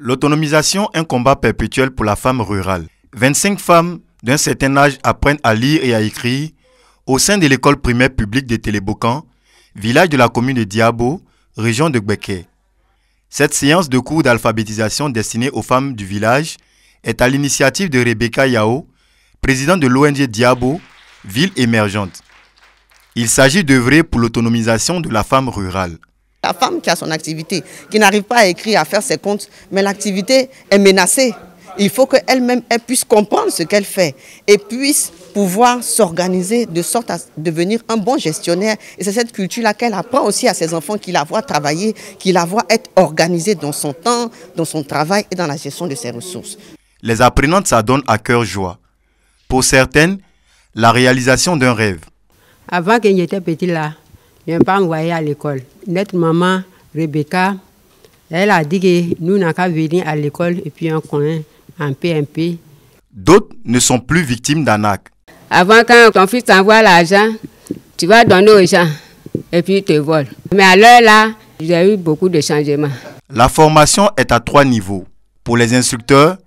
L'autonomisation, un combat perpétuel pour la femme rurale. 25 femmes d'un certain âge apprennent à lire et à écrire au sein de l'école primaire publique de Télébocan, village de la commune de Diabo, région de Gbeke. Cette séance de cours d'alphabétisation destinée aux femmes du village est à l'initiative de Rebecca Yao, présidente de l'ONG Diabo, ville émergente. Il s'agit d'œuvrer pour l'autonomisation de la femme rurale. La femme qui a son activité, qui n'arrive pas à écrire, à faire ses comptes, mais l'activité est menacée. Il faut qu'elle-même puisse comprendre ce qu'elle fait et puisse pouvoir s'organiser de sorte à devenir un bon gestionnaire. Et c'est cette culture-là qu'elle apprend aussi à ses enfants, qui la voient travailler, qui la voient être organisée dans son temps, dans son travail et dans la gestion de ses ressources. Les apprenantes s'adonnent à cœur joie. Pour certaines, la réalisation d'un rêve. Avant que j'étais petite là, je n'ai pas envoyé à l'école. Notre maman, Rebecca, elle a dit que nous n'avons qu'à venir à l'école et puis on connaît un PMP. D'autres ne sont plus victimes d'arnaques. Avant, quand ton fils t'envoie l'argent, tu vas donner aux gens et puis ils te volent. Mais à l'heure là, j'ai eu beaucoup de changements. La formation est à 3 niveaux. Pour les instructeurs,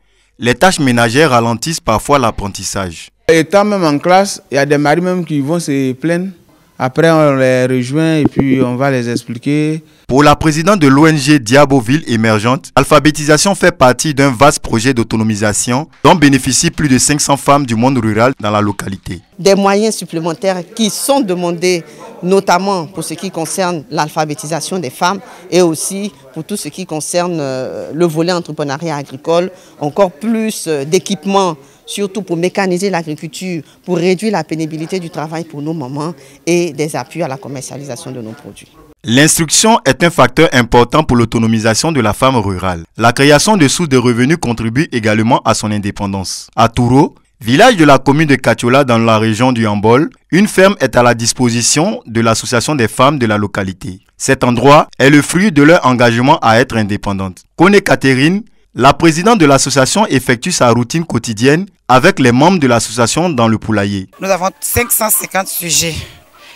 les tâches ménagères ralentissent parfois l'apprentissage. Étant même en classe, il y a des maris même qui vont se plaindre. Après, on les rejoint et puis on va les expliquer. Pour la présidente de l'ONG Diabo Ville émergente, l'alphabétisation fait partie d'un vaste projet d'autonomisation dont bénéficient plus de 500 femmes du monde rural dans la localité. Des moyens supplémentaires qui sont demandés, notamment pour ce qui concerne l'alphabétisation des femmes et aussi pour tout ce qui concerne le volet entrepreneuriat agricole, encore plus d'équipements, surtout pour mécaniser l'agriculture, pour réduire la pénibilité du travail pour nos mamans et des appuis à la commercialisation de nos produits. L'instruction est un facteur important pour l'autonomisation de la femme rurale. La création de sources de revenus contribue également à son indépendance. À Touro, village de la commune de Katiola dans la région du Hambol, une ferme est à la disposition de l'association des femmes de la localité. Cet endroit est le fruit de leur engagement à être indépendante. Kone Catherine, la présidente de l'association, effectue sa routine quotidienne avec les membres de l'association dans le poulailler. Nous avons 550 sujets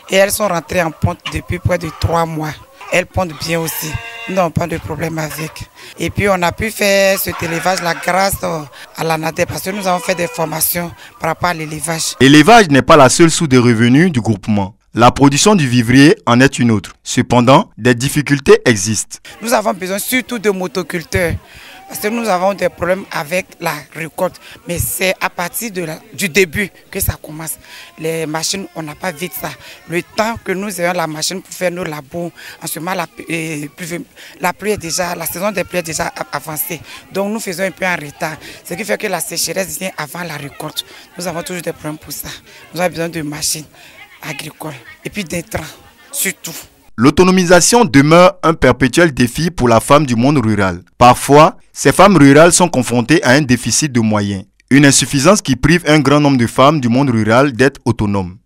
et elles sont rentrées en ponte depuis près de 3 mois. Elles pondent bien aussi, nous n'avons pas de problème avec. Et puis on a pu faire cet élevage-là grâce à l'ANADEP parce que nous avons fait des formations par rapport à l'élevage. L'élevage n'est pas la seule source de revenus du groupement. La production du vivrier en est une autre. Cependant, des difficultés existent. Nous avons besoin surtout de motoculteurs. Parce que nous avons des problèmes avec la récolte. Mais c'est à partir du début que ça commence. Les machines, on n'a pas vite ça. Le temps que nous ayons la machine pour faire nos labos, en ce moment, la pluie est déjà, la saison des pluies est déjà avancée. Donc nous faisons un peu en retard. Ce qui fait que la sécheresse vient avant la récolte. Nous avons toujours des problèmes pour ça. Nous avons besoin de machines agricoles et puis d'intrants, surtout. L'autonomisation demeure un perpétuel défi pour la femme du monde rural. Parfois, ces femmes rurales sont confrontées à un déficit de moyens, une insuffisance qui prive un grand nombre de femmes du monde rural d'être autonomes.